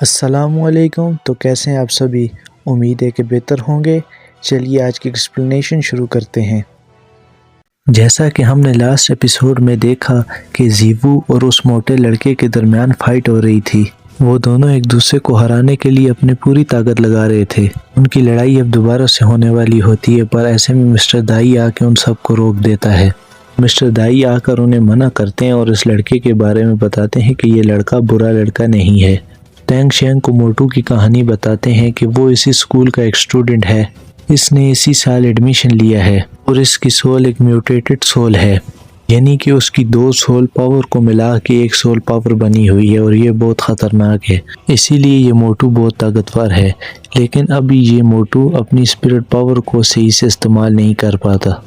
अस्सलामुअलैकुम। तो कैसे हैं आप सभी? उम्मीद है कि बेहतर होंगे। चलिए आज की एक्सप्लेनेशन शुरू करते हैं। जैसा कि हमने लास्ट एपिसोड में देखा कि जीवू और उस मोटे लड़के के दरमियान फाइट हो रही थी। वो दोनों एक दूसरे को हराने के लिए अपनी पूरी ताकत लगा रहे थे। उनकी लड़ाई अब दोबारा से होने वाली होती है, पर ऐसे में मिस्टर दाई आके उन सबको रोक देता है। मिस्टर दाई आकर उन्हें मना करते हैं और इस लड़के के बारे में बताते हैं कि ये लड़का बुरा लड़का नहीं है। टैंग शेंग को मोटू की कहानी बताते हैं कि वो इसी स्कूल का एक स्टूडेंट है। इसने इसी साल एडमिशन लिया है और इसकी सोल एक म्यूटेटेड सोल है, यानी कि उसकी दो सोल पावर को मिला के एक सोल पावर बनी हुई है और ये बहुत ख़तरनाक है। इसीलिए ये मोटू बहुत ताकतवर है, लेकिन अभी ये मोटू अपनी स्पिरिट पावर को सही से इस्तेमाल नहीं कर पाता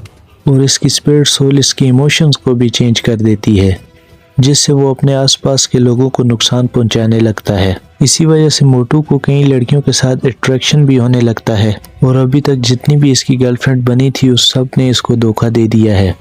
और इसकी स्पिरिट सोल इसके इमोशंस को भी चेंज कर देती है, जिससे वो अपने आसपास के लोगों को नुकसान पहुंचाने लगता है। इसी वजह से मोटू को कई लड़कियों के साथ अट्रैक्शन भी होने लगता है और अभी तक जितनी भी इसकी गर्लफ्रेंड बनी थी उस सब ने इसको धोखा दे दिया है।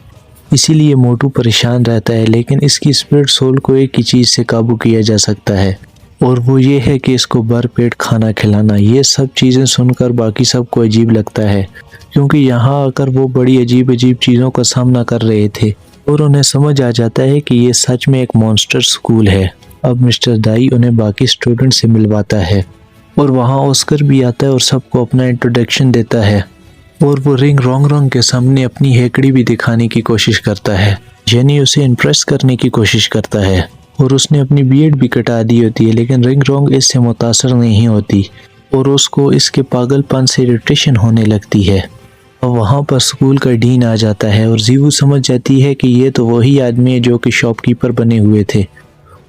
इसीलिए मोटू परेशान रहता है, लेकिन इसकी स्पिरिट सोल को एक ही चीज़ से काबू किया जा सकता है और वो ये है कि इसको भर पेट खाना खिलाना। ये सब चीज़ें सुनकर बाकी सबको अजीब लगता है, क्योंकि यहाँ आकर वो बड़ी अजीब अजीब चीज़ों का सामना कर रहे थे और उन्हें समझ आ जाता है कि ये सच में एक मॉन्स्टर स्कूल है। अब मिस्टर दाई उन्हें बाकी स्टूडेंट से मिलवाता है और वहाँ ऑस्कर भी आता है और सबको अपना इंट्रोडक्शन देता है और वो रिंग रोंग रोंग के सामने अपनी हेकड़ी भी दिखाने की कोशिश करता है, यानी उसे इम्प्रेस करने की कोशिश करता है। और उसने अपनी बीएड भी कटा दी होती है, लेकिन रिंग रोंग इससे मुतासर नहीं होती और उसको इसके पागलपन से इरिटेशन होने लगती है। और वहाँ पर स्कूल का डीन आ जाता है और जीवू समझ जाती है कि ये तो वही आदमी है जो कि शॉपकीपर बने हुए थे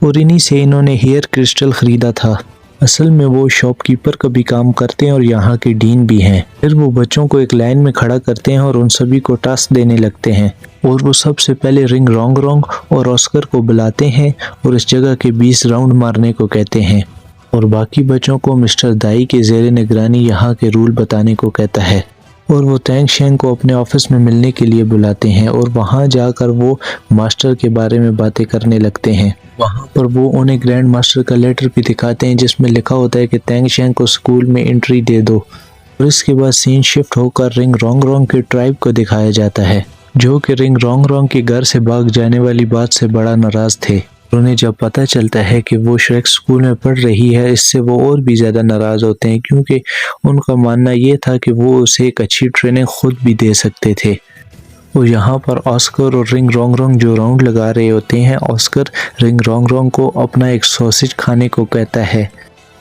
और इन्हीं से इन्होंने हेयर क्रिस्टल ख़रीदा था। असल में वो शॉपकीपर का भी काम करते हैं और यहाँ के डीन भी हैं। फिर वो बच्चों को एक लाइन में खड़ा करते हैं और उन सभी को टास्क देने लगते हैं और वो सबसे पहले रिंग रोंग रोंग और ऑस्कर को बुलाते हैं और इस जगह के 20 राउंड मारने को कहते हैं और बाकी बच्चों को मिस्टर दाई के ज़ेरे निगरानी यहाँ के रूल बताने को कहता है और वो टैंग शेंग को अपने ऑफिस में मिलने के लिए बुलाते हैं और वहाँ जाकर वो मास्टर के बारे में बातें करने लगते हैं। वहाँ पर वो उन्हें ग्रैंड मास्टर का लेटर भी दिखाते हैं जिसमें लिखा होता है कि टैंग शेंग को स्कूल में एंट्री दे दो। और इसके बाद सीन शिफ्ट होकर रिंग रोंग रोंग के ट्राइब को दिखाया जाता है, जो कि रिंग रोंग रोंग के घर से भाग जाने वाली बात से बड़ा नाराज़ थे। उन्हें जब पता चलता है कि वो श्रेक स्कूल में पढ़ रही है, इससे वो और भी ज़्यादा नाराज़ होते हैं, क्योंकि उनका मानना ये था कि वो उसे एक अच्छी ट्रेनिंग खुद भी दे सकते थे। और यहाँ पर ऑस्कर और रिंग रोंग रोंग जो राउंड लगा रहे होते हैं, ऑस्कर रिंग रोंग रोंग को अपना एक सॉसेज खाने को कहता है,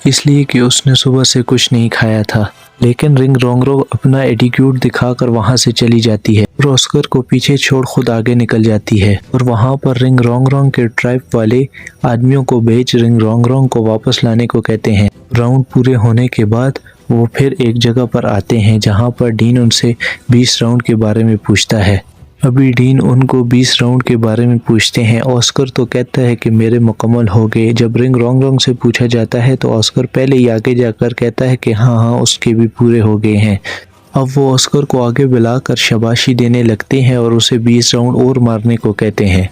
इसलिए कि उसने सुबह से कुछ नहीं खाया था। लेकिन रिंग रोंग रोंग अपना एटीट्यूड दिखाकर वहाँ से चली जाती है और ऑस्कर को पीछे छोड़ खुद आगे निकल जाती है और वहाँ पर रिंग रोंग रोंग के ट्राइब वाले आदमियों को भेज रिंग रोंग रोंग को वापस लाने को कहते हैं। राउंड पूरे होने के बाद वो फिर एक जगह पर आते हैं जहाँ पर डीन उनसे 20 राउंड के बारे में पूछता है। अभी डीन उनको 20 राउंड के बारे में पूछते हैं। ऑस्कर तो कहता है कि मेरे मुकम्मल हो गए। जब रिंग रोंग रोंग से पूछा जाता है तो ऑस्कर पहले ही आगे जाकर कहता है कि हाँ उसके भी पूरे हो गए हैं। अब वो ऑस्कर को आगे बुलाकर शाबाशी देने लगते हैं और उसे 20 राउंड और मारने को कहते हैं।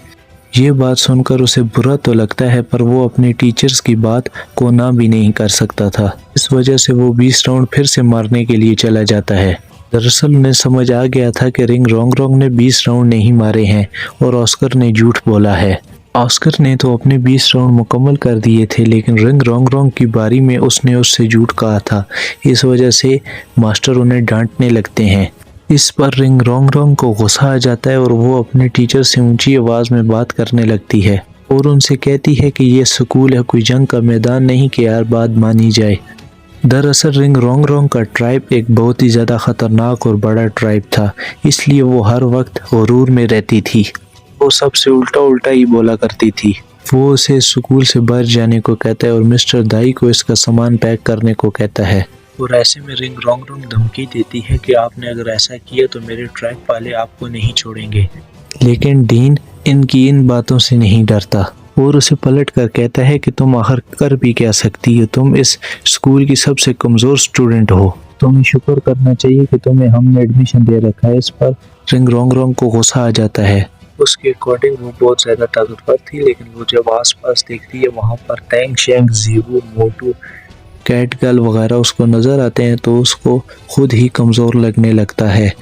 ये बात सुनकर उसे बुरा तो लगता है, पर वो अपने टीचर्स की बात को ना भी नहीं कर सकता था। इस वजह से वो 20 राउंड फिर से मारने के लिए चला जाता है। दरअसल उन्हें समझ आ गया था कि रिंग रोंग रोंग ने 20 राउंड नहीं मारे हैं और ऑस्कर ने झूठ बोला है। ऑस्कर ने तो अपने 20 राउंड मुकम्मल कर दिए थे, लेकिन रिंग रोंग रोंग की बारी में उसने उससे झूठ कहा था। इस वजह से मास्टर उन्हें डांटने लगते हैं। इस पर रिंग रोंग रोंग को गुस्सा आ जाता है और वो अपने टीचर से ऊंची आवाज़ में बात करने लगती है और उनसे कहती है कि ये स्कूल है, कोई जंग का मैदान नहीं कि यार बात मानी जाए। दरअसल रिंग रोंग रोंग का ट्राइब एक बहुत ही ज़्यादा ख़तरनाक और बड़ा ट्राइब था, इसलिए वो हर वक्त गुरूर में रहती थी। वो सबसे उल्टा उल्टा ही बोला करती थी। वो उसे स्कूल से बाहर जाने को कहता है और मिस्टर दाई को इसका सामान पैक करने को कहता है और ऐसे में रिंग रोंग रोंग धमकी देती है कि आपने अगर ऐसा किया तो मेरे ट्राइब वाले आपको नहीं छोड़ेंगे। लेकिन डीन इनकी इन बातों से नहीं डरता और उसे पलट कर कहता है कि तुम आखिर कर भी क्या सकती हो, तुम इस स्कूल की सबसे कमज़ोर स्टूडेंट हो, तुम्हें शुक्र करना चाहिए कि तुम्हें हमने एडमिशन दे रखा है। इस पर रिंग रोंग रोंग को गुस्सा आ जाता है। उसके अकॉर्डिंग वो बहुत ज़्यादा ताकतवर थी, लेकिन वो जब आसपास देखती है वहाँ पर टैंग शेंग, जीवू, मोटू कैट गर्ल वगैरह उसको नज़र आते हैं तो उसको खुद ही कमज़ोर लगने लगता है।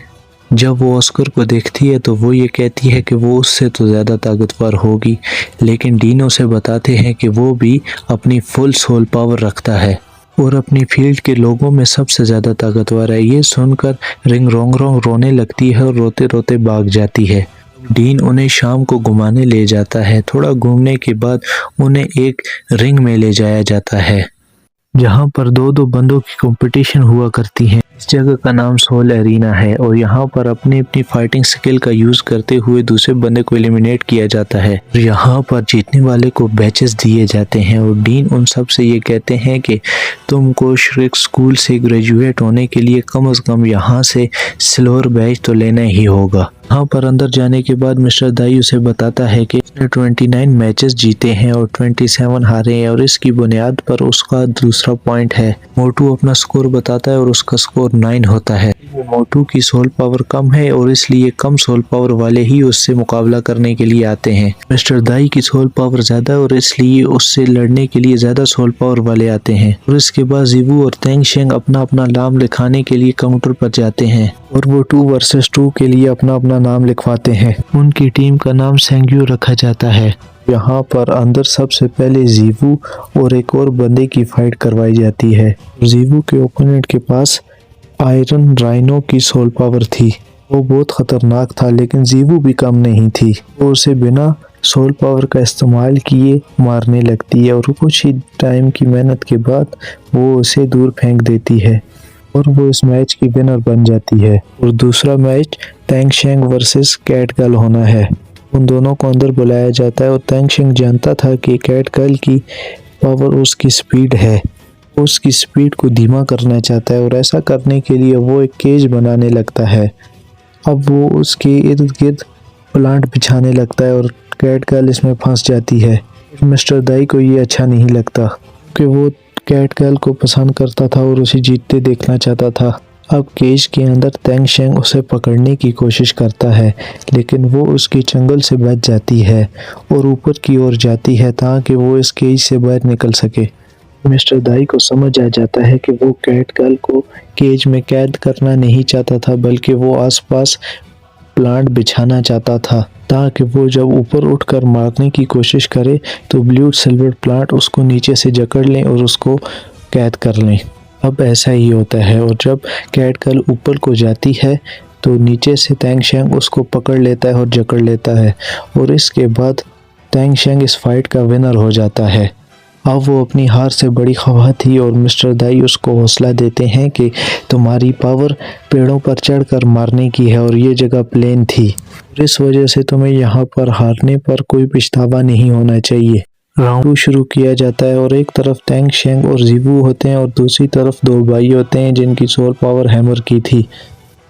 जब वो ऑस्कर को देखती है तो वो ये कहती है कि वो उससे तो ज़्यादा ताकतवर होगी, लेकिन डीन उसे बताते हैं कि वो भी अपनी फुल सोल पावर रखता है और अपनी फील्ड के लोगों में सबसे ज़्यादा ताकतवर है। ये सुनकर रिंग रोंग रोंग रोने लगती है और रोते रोते भाग जाती है। डीन उन्हें शाम को घुमाने ले जाता है। थोड़ा घूमने के बाद उन्हें एक रिंग में ले जाया जाता है जहाँ पर दो दो बंदों की कंपटीशन हुआ करती है। इस जगह का नाम सोल एरिना है और यहाँ पर अपनी अपनी फाइटिंग स्किल का यूज करते हुए दूसरे बंदे को एलिमिनेट किया जाता है। यहाँ पर जीतने वाले को बैचेस दिए जाते हैं और डीन उन सब से ये कहते हैं कि तुमको श्रिक स्कूल से ग्रेजुएट होने के लिए कम से कम यहाँ से सिल्वर बैच तो लेना ही होगा। यहाँ पर अंदर जाने के बाद मिस्टर दाई उसे बताता है कि उसने 29 मैचेस जीते हैं और 27 हारे हैं और इसकी बुनियाद पर उसका दूसरा पॉइंट है। मोटू अपना स्कोर बताता है और उसका स्कोर 9 होता है। मोटू की सोल पावर कम है और इसलिए कम सोल पावर वाले ही उससे मुकाबला करने के लिए आते हैं। मिस्टर दाई की सोल पावर ज्यादा है और इसलिए उससे लड़ने के लिए ज्यादा सोल पावर वाले आते हैं। और इसके बाद जीवू और तेंग शेंग अपना अपना नाम लिखाने के लिए काउंटर पर जाते हैं और वो 2 वर्सेस 2 के लिए अपना अपना नाम लिखवाते हैं। उनकी टीम का नाम सेंग्यू रखा जाता है। यहाँ पर अंदर सबसे पहले जीवू और एक और बंदे की फाइट करवाई जाती है। जीवू के ओपोनेंट के पास आयरन राइनो की सोल पावर थी। वो बहुत खतरनाक था, लेकिन जीवू भी कम नहीं थी। वो उसे बिना सोल पावर का इस्तेमाल किए मारने लगती है और कुछ ही टाइम की मेहनत के बाद वो उसे दूर फेंक देती है और वो इस मैच की विनर बन जाती है। और दूसरा मैच तेंग शेंग वर्सेस कैट गर्ल होना है। उन दोनों को अंदर बुलाया जाता है और तेंग शेंग जानता था कि कैट गर्ल की पावर उसकी स्पीड है। उसकी स्पीड को धीमा करना चाहता है और ऐसा करने के लिए वो एक केज बनाने लगता है। अब वो उसके इर्द गिर्द प्लांट बिछाने लगता है और कैट गर्ल इसमें फंस जाती है। मिस्टर दाई को ये अच्छा नहीं लगता क्योंकि वो कैट गर्ल को पसंद करता था और उसे जीतते देखना चाहता था। अब केज के अंदर तेंग शेंग उसे पकड़ने की कोशिश करता है, लेकिन वो उसकी चंगल से बच जाती है और ऊपर की ओर जाती है ताकि वो इस केज से बाहर निकल सके। मिस्टर दाई को समझ आ जाता है कि वो कैट गर्ल को केज में कैद करना नहीं चाहता था, बल्कि वो आसपास प्लांट बिछाना चाहता था ताकि वो जब ऊपर उठकर मारने की कोशिश करे तो ब्लू सिल्वर प्लांट उसको नीचे से जकड़ लें और उसको कैद कर लें। अब ऐसा ही होता है और जब कैट गर्ल ऊपर को जाती है तो नीचे से तेंग शेंग उसको पकड़ लेता है और जकड़ लेता है और इसके बाद तेंग शेंग इस फाइट का विनर हो जाता है। अब वो अपनी हार से बड़ी खफा थी और मिस्टर दाई उसको हौसला देते हैं कि तुम्हारी पावर पेड़ों पर चढ़कर मारने की है और ये जगह प्लेन थी, इस वजह से तुम्हें यहाँ पर हारने पर कोई पछतावा नहीं होना चाहिए। राउंड शुरू किया जाता है और एक तरफ तेंग शेंग और जीवू होते हैं और दूसरी तरफ 2 भाई होते हैं जिनकी सोल पावर हैमर की थी।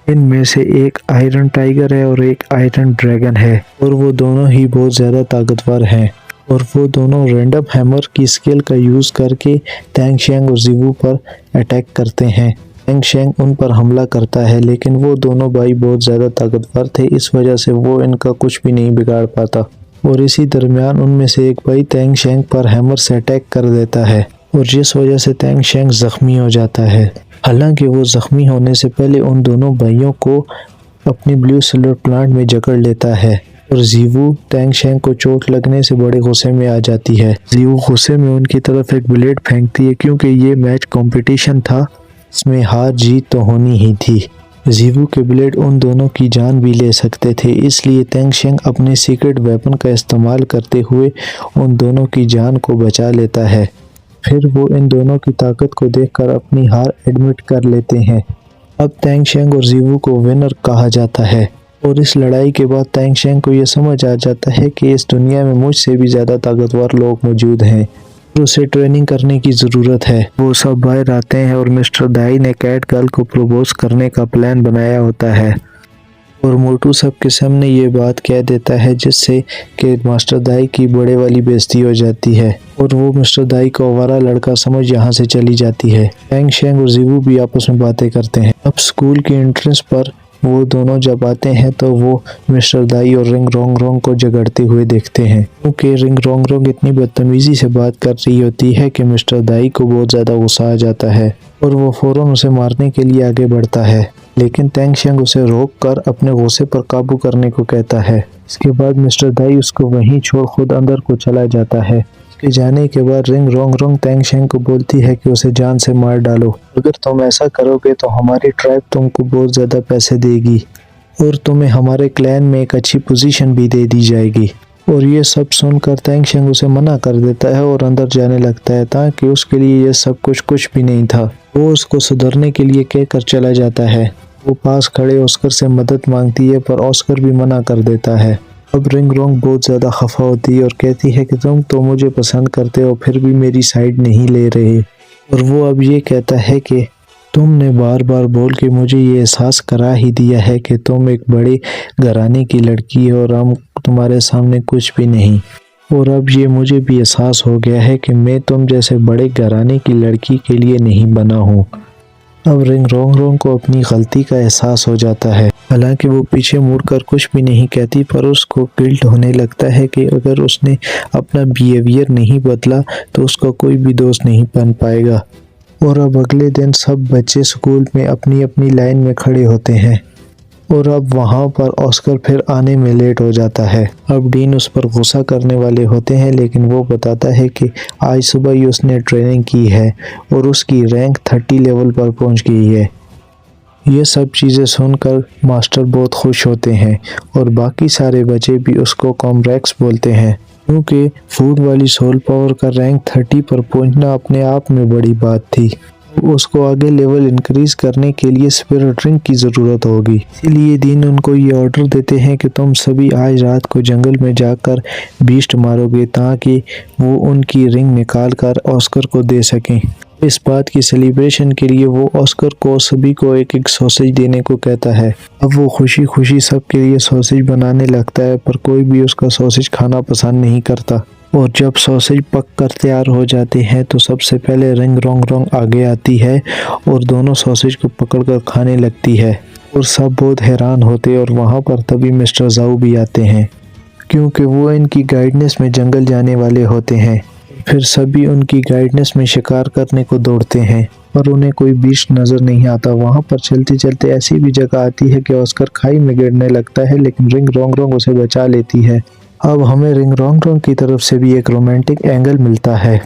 इनमें से एक आयरन टाइगर है और एक आयरन ड्रैगन है और वो दोनों ही बहुत ज़्यादा ताकतवर हैं और वो दोनों रैंडम हैमर की स्किल का यूज़ करके तेंग शेंग और जीवू पर अटैक करते हैं। तेंग शेंग उन पर हमला करता है, लेकिन वो दोनों भाई बहुत ज़्यादा ताकतवर थे, इस वजह से वो इनका कुछ भी नहीं बिगाड़ पाता। और इसी दरमियान उनमें से एक भाई तेंग शेंग पर हैमर से अटैक कर देता है और जिस वजह से तेंग शेंग जख्मी हो जाता है। हालांकि वो जख्मी होने से पहले उन दोनों भाइयों को अपनी ब्लू सिल्वर प्लांट में जकड़ लेता है और जीवू तेंग शेंग को चोट लगने से बड़े गुस्से में आ जाती है। जीवू गुस्से में उनकी तरफ एक ब्लेड फेंकती है क्योंकि ये मैच कंपटीशन था, इसमें हार जीत तो होनी ही थी। जीवू के ब्लेड उन दोनों की जान भी ले सकते थे, इसलिए तेंग शेंग अपने सीक्रेट वेपन का इस्तेमाल करते हुए उन दोनों की जान को बचा लेता है। फिर वो इन दोनों की ताकत को देखकर अपनी हार एडमिट कर लेते हैं। अब तेंग शेंग और जीवू को विनर कहा जाता है और इस लड़ाई के बाद तेंग शेंग को यह समझ आ जाता है कि इस दुनिया में मुझसे भी ज़्यादा ताकतवर लोग मौजूद हैं, उसे ट्रेनिंग करने की ज़रूरत है। वो सब बाहर आते हैं और मिस्टर दाई ने कैट गर्ल को प्रपोज करने का प्लान बनाया होता है और मोटू सबके सामने ये बात कह देता है जिससे कि मास्टर दाई की बड़े वाली बेइज्जती हो जाती है और वो मिस्टर दाई को आवारा लड़का समझ यहाँ से चली जाती है। तेंग शेंग और जीवू भी आपस में बातें करते हैं। अब स्कूल की एंट्रेंस पर वो दोनों जब आते हैं तो वो मिस्टर दाई और रिंग रोंग रोंग को झगड़ते हुए देखते हैं, क्योंकि रिंग रोंग रोंग इतनी बदतमीजी से बात कर रही होती है कि मिस्टर दाई को बहुत ज़्यादा गुस्सा आ जाता है और वो फौरन उसे मारने के लिए आगे बढ़ता है, लेकिन तेंग शेंग उसे रोक कर अपने गुस्से पर काबू करने को कहता है। इसके बाद मिस्टर दाई उसको वहीं छोड़ खुद अंदर को चला जाता है। उसके जाने के बाद रिंग रोंग रोंग तेंग शेंग को बोलती है कि उसे जान से मार डालो, अगर तुम ऐसा करोगे तो हमारी ट्राइब तुमको बहुत ज़्यादा पैसे देगी और तुम्हें हमारे क्लैन में एक अच्छी पोजीशन भी दे दी जाएगी। और ये सब सुनकर तेंग शेंग उसे मना कर देता है और अंदर जाने लगता है, ताकि उसके लिए ये सब कुछ भी नहीं था। वो उसको सुधरने के लिए कहकर चला जाता है। वो पास खड़े ऑस्कर से मदद मांगती है, पर ऑस्कर भी मना कर देता है। अब रिंग रोंग बहुत ज़्यादा खफा होती है और कहती है कि तुम तो मुझे पसंद करते हो फिर भी मेरी साइड नहीं ले रहे। और वो अब ये कहता है कि तुमने बार बार बोल के मुझे ये एहसास करा ही दिया है कि तुम एक बड़े घराने की लड़की हो और हम तुम्हारे सामने कुछ भी नहीं। और अब ये मुझे भी एहसास हो गया है कि मैं तुम जैसे बड़े घराने की लड़की के लिए नहीं बना हूँ। अब रिंग रोंग रोंग को अपनी गलती का एहसास हो जाता है। हालांकि वो पीछे मुड़कर कुछ भी नहीं कहती, पर उसको गिल्ट होने लगता है कि अगर उसने अपना बिहेवियर नहीं बदला तो उसका कोई भी दोस्त नहीं बन पाएगा। और अब अगले दिन सब बच्चे स्कूल में अपनी अपनी लाइन में खड़े होते हैं और अब वहाँ पर ऑस्कर फिर आने में लेट हो जाता है। अब डीन उस पर गुस्सा करने वाले होते हैं, लेकिन वो बताता है कि आज सुबह ही उसने ट्रेनिंग की है और उसकी रैंक 30 लेवल पर पहुँच गई है। ये सब चीज़ें सुनकर मास्टर बहुत खुश होते हैं और बाकी सारे बच्चे भी उसको कॉमरेक्स बोलते हैं, क्योंकि फूड वाली सोल पावर का रैंक 30 पर पहुंचना अपने आप में बड़ी बात थी। उसको आगे लेवल इंक्रीज करने के लिए स्पिरिट रिंग की ज़रूरत होगी। इसीलिए दीन उनको ये ऑर्डर देते हैं कि तुम सभी आज रात को जंगल में जाकर बीस्ट मारोगे, ताकि वो उनकी रिंग निकाल कर ऑस्कर को दे सकें। इस बात की सेलिब्रेशन के लिए वो ऑस्कर को सभी को एक एक सॉसेज देने को कहता है। अब वो खुशी खुशी सबके लिए सॉसेज बनाने लगता है, पर कोई भी उसका सॉसेज खाना पसंद नहीं करता। और जब सॉसेज पक कर तैयार हो जाते हैं तो सबसे पहले रिंग रोंग रोंग आगे आती है और दोनों सॉसेज को पकड़कर खाने लगती है और सब बहुत हैरान होते हैं। और वहाँ पर तभी मिस्टर जाऊ भी आते हैं, क्योंकि वो इनकी गाइडेंस में जंगल जाने वाले होते हैं। फिर सभी उनकी गाइडेंस में शिकार करने को दौड़ते हैं, पर उन्हें कोई बीस्ट नज़र नहीं आता। वहाँ पर चलते चलते ऐसी भी जगह आती है कि ऑस्कर खाई में गिरने लगता है, लेकिन रिंग रोंग रोंग उसे बचा लेती है। अब हमें रिंग रोंग रोंग की तरफ से भी एक रोमांटिक एंगल मिलता है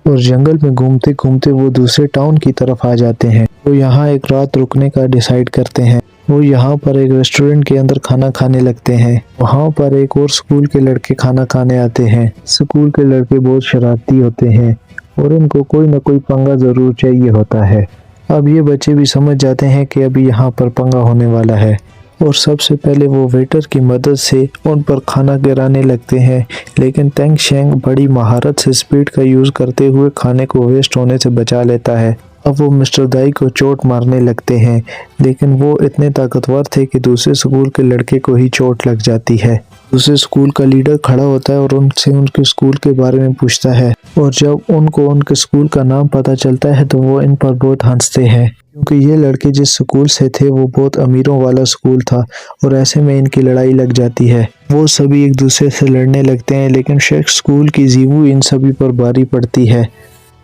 और जंगल में घूमते घूमते वो दूसरे टाउन की तरफ आ जाते हैं। वो यहाँ एक रात रुकने का डिसाइड करते हैं। वो यहाँ पर एक रेस्टोरेंट के अंदर खाना खाने लगते हैं। वहाँ पर एक और स्कूल के लड़के खाना खाने आते हैं। स्कूल के लड़के बहुत शरारती होते हैं और इनको कोई न कोई पंगा ज़रूर चाहिए होता है। अब ये बच्चे भी समझ जाते हैं कि अभी यहाँ पर पंगा होने वाला है और सबसे पहले वो वेटर की मदद से उन पर खाना गिराने लगते हैं, लेकिन तेंग शेंग बड़ी महारत से स्पीड का यूज़ करते हुए खाने को वेस्ट होने से बचा लेता है। अब वो मिस्टर दाई को चोट मारने लगते हैं, लेकिन वो इतने ताकतवर थे कि दूसरे स्कूल के लड़के को ही चोट लग जाती है। दूसरे स्कूल का लीडर खड़ा होता है और उनसे उनके स्कूल के बारे में पूछता है, और जब उनको उनके स्कूल का नाम पता चलता है तो वो इन पर बहुत हंसते हैं, क्योंकि ये लड़के जिस स्कूल से थे वो बहुत अमीरों वाला स्कूल था और ऐसे में इनकी लड़ाई लग जाती है। वो सभी एक दूसरे से लड़ने लगते हैं, लेकिन शेख स्कूल की जीवू इन सभी पर भारी पड़ती है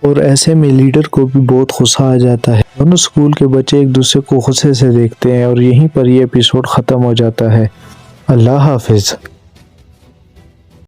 और ऐसे में लीडर को भी बहुत गुस्सा आ जाता है। दोनों स्कूल के बच्चे एक दूसरे को गुस्से से देखते हैं और यहीं पर यह एपिसोड ख़त्म हो जाता है। अल्लाह हाफिज़।